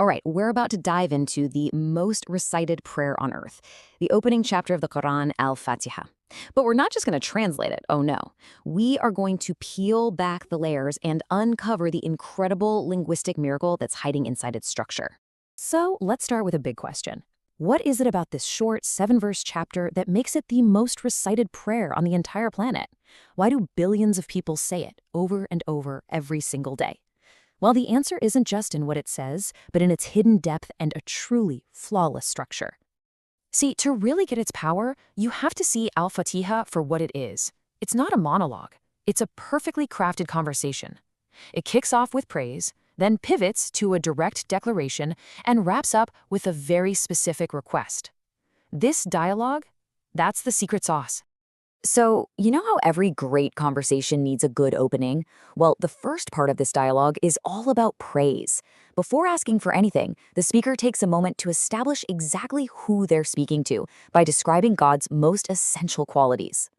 All right, we're about to dive into the most recited prayer on earth, the opening chapter of the Quran, Al-Fatiha. But we're not just going to translate it, oh no. We are going to peel back the layers and uncover the incredible linguistic miracle that's hiding inside its structure. So let's start with a big question. What is it about this short 7-verse chapter that makes it the most recited prayer on the entire planet? Why do billions of people say it over and over every single day? Well, the answer isn't just in what it says, but in its hidden depth and a truly flawless structure. See, to really get its power, you have to see Al-Fatiha for what it is. It's not a monologue. It's a perfectly crafted conversation. It kicks off with praise, then pivots to a direct declaration, and wraps up with a very specific request. This dialogue, that's the secret sauce. So, you know how every great conversation needs a good opening? Well, the first part of this dialogue is all about praise. Before asking for anything, the speaker takes a moment to establish exactly who they're speaking to by describing God's most essential qualities.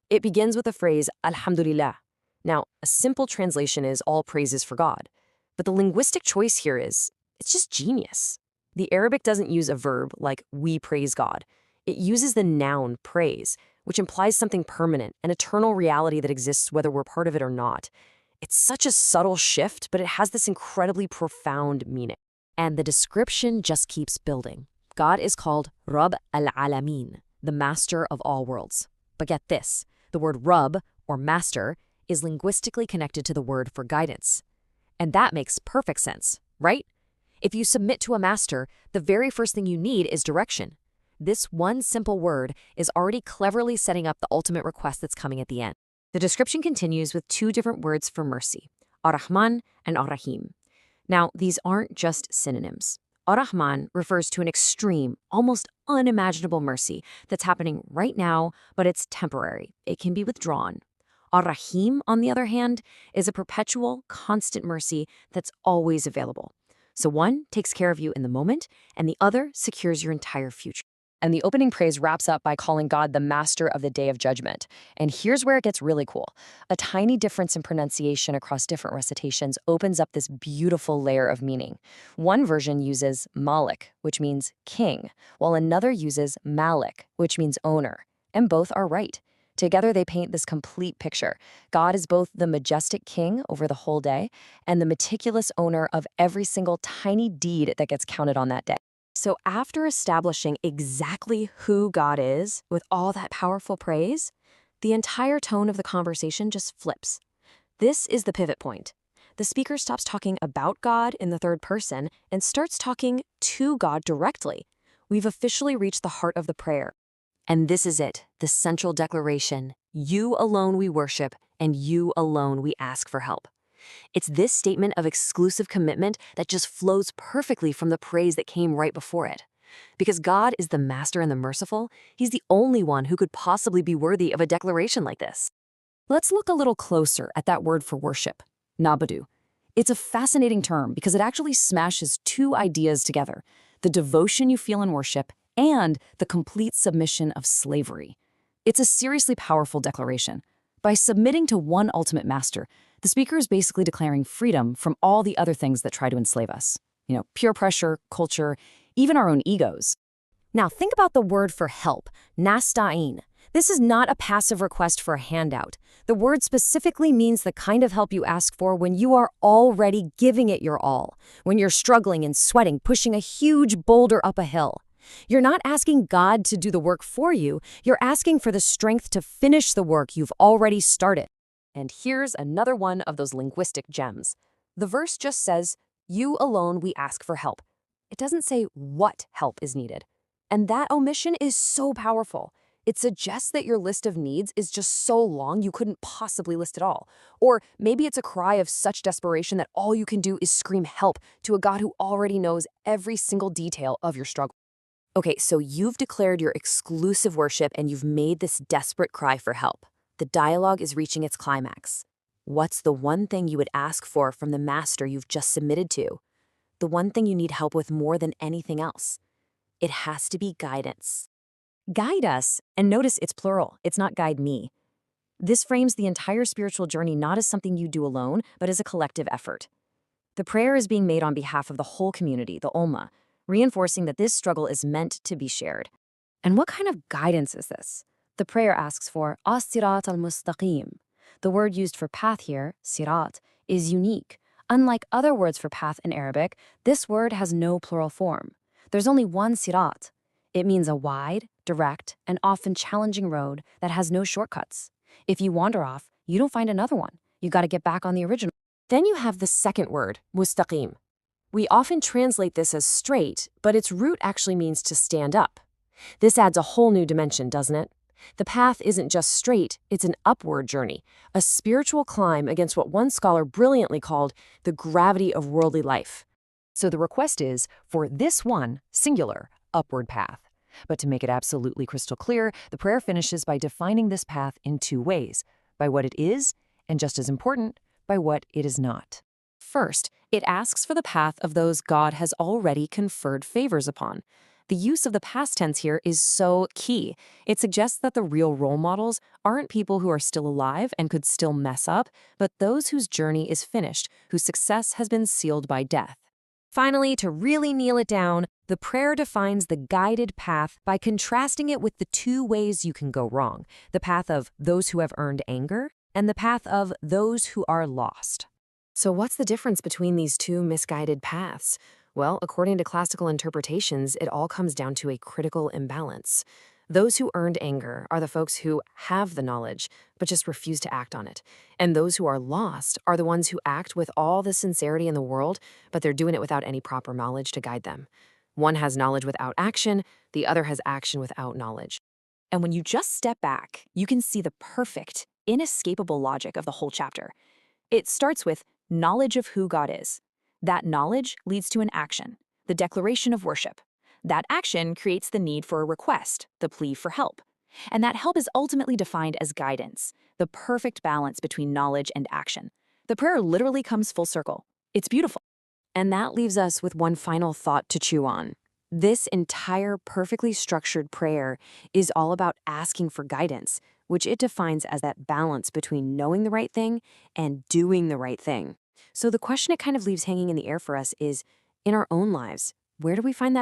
It begins with the phrase, Alhamdulillah. Now, a simple translation is all praises for God. But the linguistic choice here is, it's just genius. The Arabic doesn't use a verb like we praise God. It uses the noun praise, which implies something permanent, an eternal reality that exists whether we're part of it or not. It's such a subtle shift, but it has this incredibly profound meaning. And the description just keeps building. God is called Rabb al-Alamin, the master of all worlds. But get this, the word Rabb, or master, is linguistically connected to the word for guidance. And that makes perfect sense, right? If you submit to a master, the very first thing you need is direction. This one simple word is already cleverly setting up the ultimate request that's coming at the end. The description continues with 2 different words for mercy, Ar-Rahman and Ar-Rahim. Now, these aren't just synonyms. Ar-Rahman refers to an extreme, almost unimaginable mercy that's happening right now, but it's temporary. It can be withdrawn. Ar-Rahim, on the other hand, is a perpetual, constant mercy that's always available. So one takes care of you in the moment, and the other secures your entire future. And the opening praise wraps up by calling God the master of the day of judgment. And here's where it gets really cool. A tiny difference in pronunciation across different recitations opens up this beautiful layer of meaning. One version uses Malik, which means king, while another uses Malik, which means owner. And both are right. Together, they paint this complete picture. God is both the majestic king over the whole day and the meticulous owner of every single tiny deed that gets counted on that day. So after establishing exactly who God is with all that powerful praise, the entire tone of the conversation just flips. This is the pivot point. The speaker stops talking about God in the third person and starts talking to God directly. We've officially reached the heart of the prayer. And this is it, the central declaration. You alone we worship, and you alone we ask for help. It's this statement of exclusive commitment that just flows perfectly from the praise that came right before it. Because God is the master and the merciful, He's the only one who could possibly be worthy of a declaration like this. Let's look a little closer at that word for worship, nabadu. It's a fascinating term because it actually smashes 2 ideas together, the devotion you feel in worship and the complete submission of slavery. It's a seriously powerful declaration. By submitting to one ultimate master, the speaker is basically declaring freedom from all the other things that try to enslave us. Peer pressure, culture, even our own egos. Now think about the word for help, nasta'in. This is not a passive request for a handout. The word specifically means the kind of help you ask for when you are already giving it your all, when you're struggling and sweating, pushing a huge boulder up a hill. You're not asking God to do the work for you, you're asking for the strength to finish the work you've already started. And here's another one of those linguistic gems. The verse just says, you alone we ask for help. It doesn't say what help is needed. And that omission is so powerful. It suggests that your list of needs is just so long you couldn't possibly list it all. Or maybe it's a cry of such desperation that all you can do is scream help to a God who already knows every single detail of your struggle. Okay, so you've declared your exclusive worship and you've made this desperate cry for help. The dialogue is reaching its climax. What's the one thing you would ask for from the master you've just submitted to? The one thing you need help with more than anything else? It has to be guidance. Guide us, and notice it's plural, it's not guide me. This frames the entire spiritual journey not as something you do alone, but as a collective effort. The prayer is being made on behalf of the whole community, the ummah, reinforcing that this struggle is meant to be shared. And what kind of guidance is this? The prayer asks for as-sirat al-mustaqim. The word used for path here, sirat, is unique. Unlike other words for path in Arabic, this word has no plural form. There's only one sirat. It means a wide, direct, and often challenging road that has no shortcuts. If you wander off, you don't find another one. You got to get back on the original. Then you have the second word, mustaqim. We often translate this as straight, but its root actually means to stand up. This adds a whole new dimension, doesn't it? The path isn't just straight, it's an upward journey, a spiritual climb against what one scholar brilliantly called the gravity of worldly life. So the request is for this one, singular, upward path. But to make it absolutely crystal clear, the prayer finishes by defining this path in two ways, by what it is, and just as important, by what it is not. First, it asks for the path of those God has already conferred favors upon. The use of the past tense here is so key. It suggests that the real role models aren't people who are still alive and could still mess up, but those whose journey is finished, whose success has been sealed by death. Finally, to really kneel it down, the prayer defines the guided path by contrasting it with the two ways you can go wrong, the path of those who have earned anger and the path of those who are lost. So what's the difference between these two misguided paths? Well, according to classical interpretations, it all comes down to a critical imbalance. Those who earned anger are the folks who have the knowledge, but just refuse to act on it. And those who are lost are the ones who act with all the sincerity in the world, but they're doing it without any proper knowledge to guide them. One has knowledge without action, the other has action without knowledge. And when you just step back, you can see the perfect, inescapable logic of the whole chapter. It starts with knowledge of who God is. That knowledge leads to an action, the declaration of worship. That action creates the need for a request, the plea for help. And that help is ultimately defined as guidance, the perfect balance between knowledge and action. The prayer literally comes full circle. It's beautiful. And that leaves us with one final thought to chew on. This entire perfectly structured prayer is all about asking for guidance, which it defines as that balance between knowing the right thing and doing the right thing. So the question it kind of leaves hanging in the air for us is, in our own lives, where do we find that